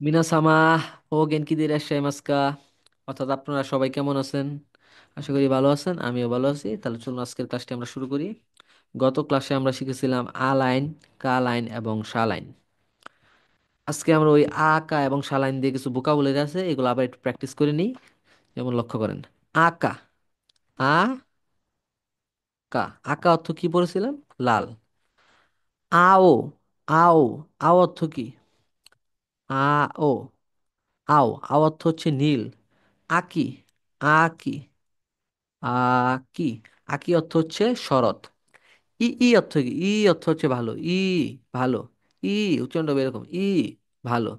মিনাসামা ও গেনকি দিয়ে মাস্কা। অর্থাৎ আপনারা সবাই কেমন আছেন? আশা করি ভালো আছেন, আমিও ভালো আছি। তাহলে চলুন আজকের ক্লাসটি আমরা শুরু করি। গত ক্লাসে আমরা শিখেছিলাম আ লাইন, কা লাইন এবং শা লাইন। আজকে আমরা ওই আ, কা এবং শা লাইন দিয়ে কিছু ভোকাবুলারি আছে, এগুলো আবার একটু প্র্যাকটিস করে নিই। যেমন লক্ষ্য করেন, আকা, আ কা। আকা অর্থ কি পড়েছিলাম? লাল। আও, আও, আও অর্থ কি? আ ও, আও অর্থ হচ্ছে নীল। আকি, আকি, আকি, আকি অর্থ হচ্ছে শরৎ। ই অর্থ কি? ই অর্থ হচ্ছে ভালো। ভালো। ই উচ্চারণটা হবে এরকম, ভালো।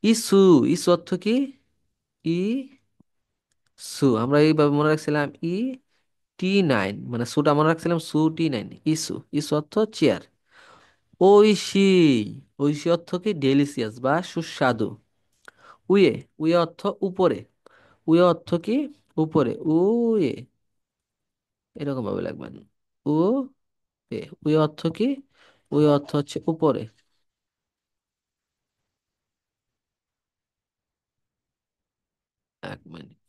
ইসু, ইসু অর্থ কি? ই আমরা এইভাবে মনে রাখছিলাম টি 9, মানে সুটা মনে রাখছিলাম সু টি 9। ইসু অর্থ চেয়ার। ঐশী, ঐশী অর্থ কি? ডেলিসিয়াস বা সুস্বাদু। উয়ে, উয়ে অর্থ উপরে। উয়ে অর্থ কি? উপরে। উয়ে, এরকম ভাবে লাগবেন। উ এ, উয়ে অর্থ কি? উয়ে অর্থ হচ্ছে উপরে। 1 মিনিট।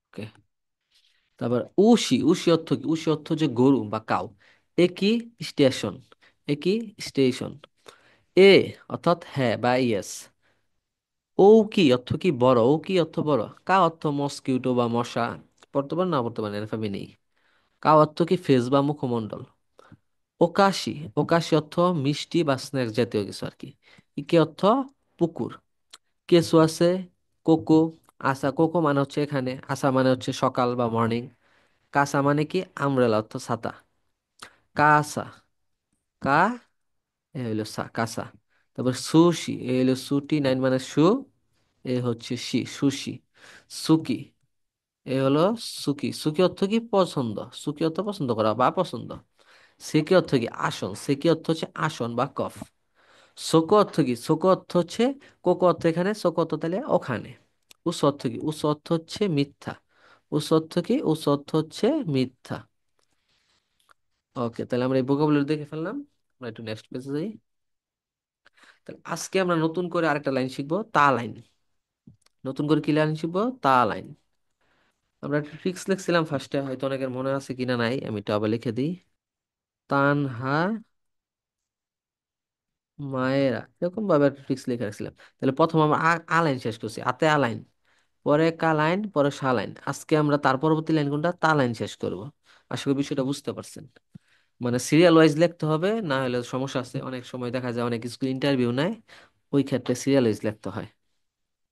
ওকে। তারপর উশি, উশি অর্থ কি? উশি অর্থ যে গরু বা কাউ। একই স্টেশন, একই স্টেশন। এ অর্থাৎ হ্যাঁ বা ইয়েস। ও কি অর্থ কি? বড়। ও কি অর্থ বড়। কা অর্থ মস্কিউটো বা মশা। পড়তে পারেন না পড়তে পারেন, এরফামি নেই। কা অর্থ কি? ফেস বা মুখমণ্ডল। ওকাশি, ওকাশি অর্থ মিষ্টি বা স্ন্যাক্স জাতীয় কিছু আর কি। ইকে অর্থ পুকুর। কেঁচু আছে, কোকো, আসা। কোকো মানে হচ্ছে এখানে, আসা মানে হচ্ছে সকাল বা মর্নিং। কাসা মানে কি? আমব্রেলা অর্থ ছাতা। কাসা, কা, এ হইলো সা, কাসা। তারপর সুশি, এ হইলো সু টি 9 মানে সু, এ হচ্ছে সুশি। সুকি, এ হলো সুকি। সুকি অর্থ কি? পছন্দ। সুকি অর্থ পছন্দ করা বা পছন্দ। সেকি অর্থ কি? আসন। সেকি অর্থ হচ্ছে আসন বা কফ। সোকো অর্থ কি? সোকো অর্থ হচ্ছে, কোকো অর্থ এখানে, সোকো অর্থ তাহলে ওখানে। উস অর্থ কি? উস অর্থ হচ্ছে মিথ্যা। উস অর্থ কি? উস অর্থ হচ্ছে মিথ্যা। ওকে, তাহলে আমরা এই ভোকাবুলারি দেখে ফেললাম। আমরা একটু নেক্সট পেজে যাই। তাহলে আজকে আমরা নতুন করে আরেকটা লাইন শিখবো, তা লাইন। নতুন করে কি লাইন শিখবো? তা লাইন। আমরা একটা ট্রিক্স লিখছিলাম ফার্স্টে, হয়তো অনেকের মনে আছে কিনা নাই, আমি এটা আবার লিখে দিই। তানহা মায়েরা, এরকম ভাবে একটা ট্রিক্স লিখে রাখছিলাম। তাহলে প্রথম আমরা আ লাইন শেষ করছি, আতে আ লাইন, পরে কা লাইন, পরে সা লাইন। আজকে আমরা তার পরবর্তী লাইন কোনটা? তা লাইন শেষ করব। আশা করি বিষয়টা বুঝতে পারছেন। মানে সিরিয়াল ওয়াইজ লিখতে হবে, না হলে সমস্যা আছে। অনেক সময় দেখা যায় অনেক স্কুল ইন্টারভিউ নেয়, ওই ক্ষেত্রে সিরিয়াল ওয়াইজ লিখতে হয়।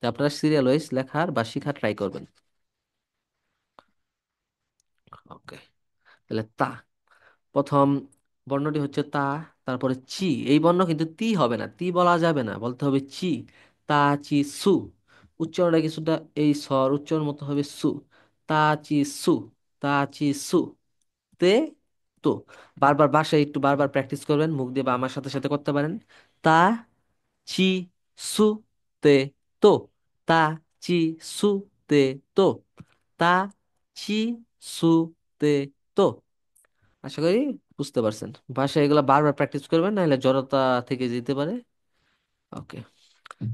তো আপনারা সিরিয়াল ওয়াইজ লেখার বা শেখার ট্রাই করবেন। ওকে। তাহলে তা, প্রথম বর্ণটি হচ্ছে তা। তারপরে চি। এই বর্ণ কিন্তু তি হবে না, তি বলা যাবে না, বলতে হবে চি। তা, চি, সু। উচ্চারণটা কিছুটা এই স্বর উচ্চারণ মতো হবে সু। তা, চি, সু। তা, চি, সু। তে, তো। বারবার বাসায় একটু বারবার প্র্যাকটিস করবেন, মুখ দিয়ে বা আমার সাথে সাথে করতে পারেন। তা, চি, সু, তে, তো। তা, চি, সু, তে, তো। তা, চি, সু, তে, তো। আশা করি বুঝতে পারছেন। ভাষা এগুলা বারবার প্র্যাকটিস করবেন, নাহলে জড়তা থেকে যেতে পারে। ওকে।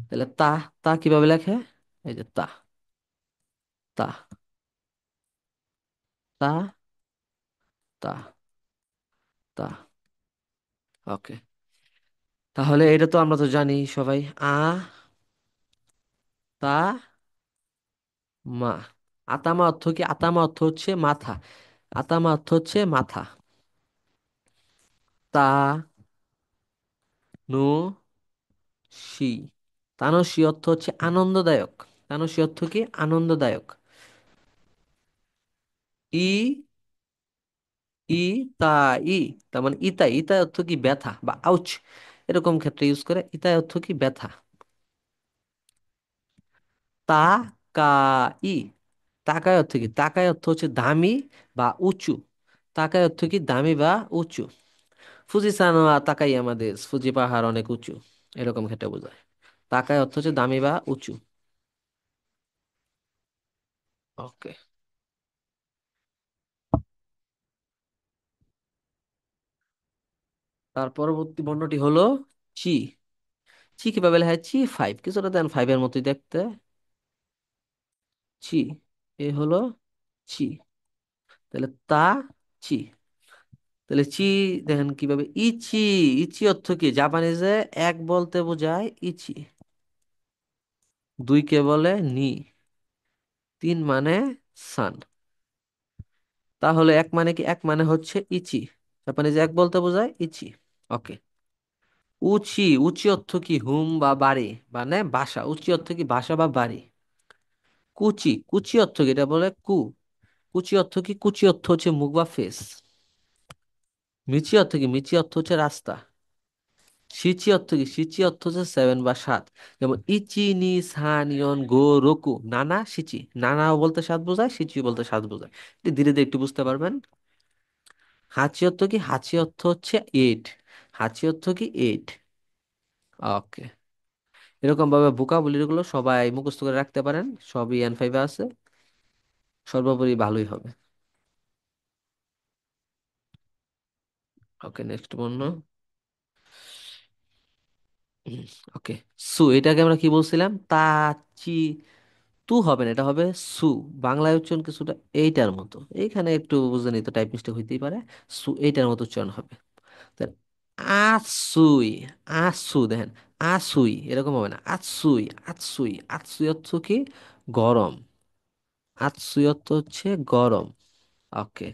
তাহলে তা, তা কিভাবে লেখে? এই যে তা, তা, তা, তা, তা। ওকে। তাহলে এটা তো আমরা তো জানি সবাই। তা, মা। আতামা অর্থ কি? আতামা অর্থ হচ্ছে মাথা। আতামা অর্থ হচ্ছে মাথা। তা, নু, শি। তানসী অর্থ হচ্ছে আনন্দদায়ক। তানসী অর্থ কি? আনন্দদায়ক। ই, ই, তা, ই। তার মানে ইতা, ইতা অর্থ কি? ব্যথা বা আউচ, এরকম ক্ষেত্রে ইউজ করে। ইতা অর্থ কি? ব্যথা। তা, কা, ই। তাকায় অর্থ কি? তাকায় অর্থ হচ্ছে দামি বা উঁচু। তাকায় অর্থ কি? দামি বা উঁচু। ফুজি সান তাকাই আমাদের, ফুজি পাহাড় অনেক উঁচু, এরকম ক্ষেত্রে বোঝায়। তাকায় অর্থ হচ্ছে দামি বা উঁচু। ওকে। তার পরবর্তী বর্ণটি হলো চি। চি কিভাবে লেখা হয়? চি ফাইভ, কিছুটা দেন ফাইভের মতোই দেখতে। চি, এ হলো চি, তাহলে তা চি, তাহলে চি দেখেন কিভাবে, ইচি। ইচি অর্থ কি? জাপানিজে এক বলতে বোঝায় ইচি, দুই কে বলে নি, তিন মানে সান। তাহলে এক মানে কি? এক মানে হচ্ছে ইচি, জাপানিজে এক বলতে বোঝায় ইচি। ওকে। উচি, উচি অর্থ কি? হুম বা বাড়ি, মানে বাসা। উচি অর্থ কি? বাসা বা বাড়ি। কুচি, কুচি অর্থ কি? এটা বলে কু। কুচি অর্থ কি? কুচি অর্থ হচ্ছে মুখ বা ফেস। মিচি অর্থ কি? মিচি অর্থ হচ্ছে রাস্তা। সিচি অর্থ কি? সিচি অর্থ হচ্ছে সেভেন বা সাত। যেমন ইচি নি সান ইয়ন গো রোকু নানা সিচি। নানাও বলতে সাত বোঝায়, সিচি বলতে সাত বোঝায়। একটু ধীরে ধীরে একটু বুঝতে পারবেন। হাঁচি অর্থ কি? হাঁচি অর্থ হচ্ছে এইট। হাঁচি অর্থ কি? এইট। ওকে। এরকম ভাবে ভোকাবুলারি গুলো সবাই মুখস্থ করে রাখতে পারেন, সবই এন ফাইভে আছে, সর্বোপরি ভালোই হবে। ওকে, নেক্সট বর্ণ। ওকে। সু, এটাকে আমরা কি বলছিলাম? তা, চি, তু হবে না, এটা হবে সু। বাংলায় উচ্চারণ কিছুটা এইটার মতো, এইখানে একটু বুঝে নিতে টাইপ মিস্টেক হইতেই পারে। সু এইটার মতো উচ্চারণ হবে। তাহলে আসুই, আসু দেখেন, আসুই এরকম হবে না, আতসুই। আতসুই, আতসুই অর্থ কি? গরম। আতসুই অর্থ হচ্ছে গরম। ওকে।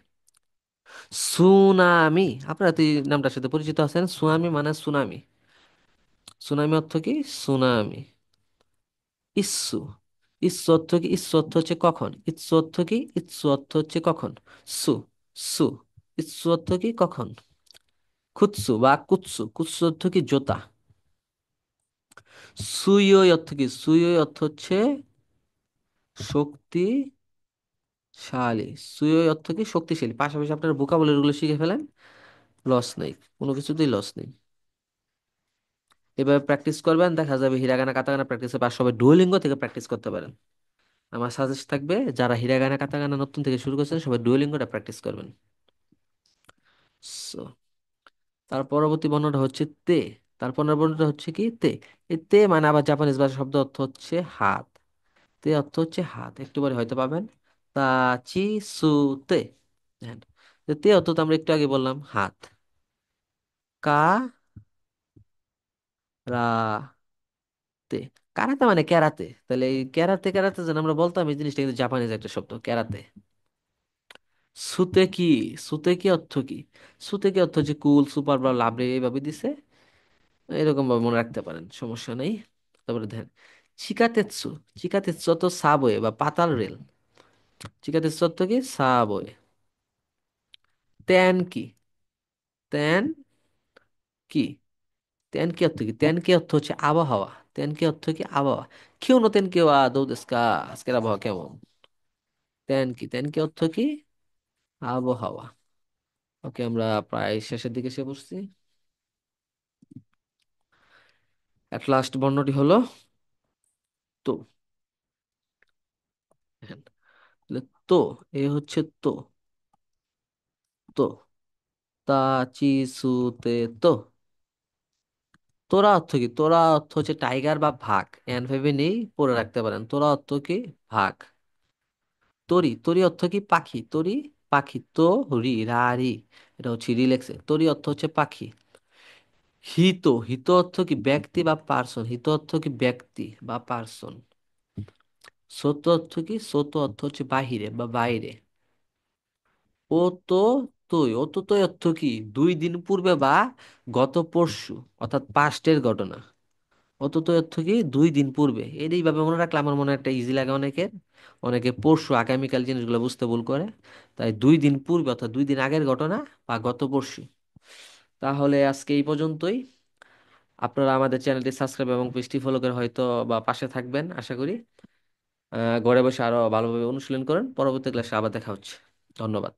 সুনামি, আপনারা তো এই নামটার সাথে পরিচিত আছেন। সুনামি মানে সুনামি। সুনামি অর্থ কি? সুনামি। ইস্সু, ইস্সু অর্থ কি? ইস্সু অর্থ হচ্ছে কখন। ইৎসু অর্থ কি? ইৎসু অর্থ হচ্ছে কখন। সু, সু, ইৎসু অর্থ কি? কখন। খুৎসু বা কুৎসু, কুৎসু অর্থ কি? জোতা। সুইয়ই অর্থ কি? সুইয়ই অর্থ হচ্ছে শক্তিশালী। সুইয়ই অর্থ কি? শক্তিশালী। পাশাপাশি আপনার ভোকাবুলারি গুলো শিখে ফেলেন, লস নেই, কোনো কিছুতেই লস নেই। এভাবে প্র্যাকটিস করবেন, দেখা যাবে হিরাগানা কাতাকানা প্র্যাকটিসের পাশে সবাই ডুওলিঙ্গো থেকে প্র্যাকটিস করতে পারেন। আমার সাজেস্ট থাকবে, যারা হিরাগানা কাতাকানা নতুন থেকে শুরু করছেন সবাই ডুওলিঙ্গোটা প্র্যাকটিস করবেন। So, তার পরবর্তী বর্ণটা হচ্ছে তে। তার পরের বর্ণটা হচ্ছে কি? তে। এই তে মানে আবার জাপানিজ ভাষা শব্দ, অর্থ হচ্ছে হাত। তে অর্থ হচ্ছে হাত, একটু পরে হয়তো পাবেন। তা চি সু তে। দেখেন, যে তে অর্থ তো আমরা একটু আগে বললাম হাত। কা রা তে। কারাতে মানে ক্যারাতে, তাহলে এই ক্যারাতে ক্যারাতে যেন আমরা বলতাম, এই জিনিসটা কিন্তু জাপানিজ একটা শব্দ, ক্যারাতে। সুতে কি? সুতে কি অর্থ কি? সুতে কি অর্থ হচ্ছে কুল, সুপার বা লাভরে, এইভাবে দিছে, এরকম ভাবে মনে রাখতে পারেন, সমস্যা নেই। তারপরে দেখেন চিকাতেৎসু। চিকাতেৎসু তো সাবওয়ে বা পাতাল রেল। চিকাতেৎসু অর্থ কি? সাবওয়ে। তেন কি? তেন কি? তেন কি অর্থ কি? তেন কি অর্থ হচ্ছে আবহাওয়া। তেন কি অর্থ কি? আবহাওয়া। কেউ নতেন কেউ দৌ দেস্কা, আজকের আবহাওয়া কেমন? তেন কি? তেন কি অর্থ কি? আবহাওয়া। ওকে, আমরা প্রায় শেষের দিকে এসে পড়ছি। এট লাস্ট বর্ণটি হলো তো। দেখেন, তাহলে তো, এ হচ্ছে তো। তো, তা চি সু তে তো। তোরা অর্থ কি? তোরা অর্থ হচ্ছে টাইগার বা ভাগ। এন ভেবে নেই, পড়ে রাখতে পারেন। তোরা অর্থ কি? ভাগ। তরি, তরি অর্থ কি? পাখি। তরি, পাখি। তো রি, রা রি, এটা হচ্ছে রিল্যাক্সে। তরি অর্থ হচ্ছে পাখি। হিত, হিত অর্থ কি? ব্যক্তি বা পার্সন। হিত অর্থ কি? ব্যক্তি বা পার্সন। সত অর্থ কি? সত অর্থ হচ্ছে বাহিরে বা বাইরে। ও তো তুই, ও তো তুই অর্থ কি? 2 দিন পূর্বে বা গত পরশু, অর্থাৎ পাস্টের ঘটনা। অত অর্থ কি? 2 দিন পূর্বে। এইভাবে মনে রাখলে আমার মনে হয় একটা ইজি লাগে অনেকের। অনেকে পরশু আগামীকাল জিনিসগুলো বুঝতে ভুল করে। তাই 2 দিন পূর্বে অর্থাৎ 2 দিন আগের ঘটনা বা গত পরশু। তাহলে আজকে এই পর্যন্তই। আপনারা আমাদের চ্যানেলটি সাবস্ক্রাইব এবং পেজটি ফলো করে হয়তো বা পাশে থাকবেন আশা করি। ঘরে বসে আরো ভালোভাবে অনুশীলন করেন। পরবর্তী ক্লাসে আবার দেখা হচ্ছে। ধন্যবাদ।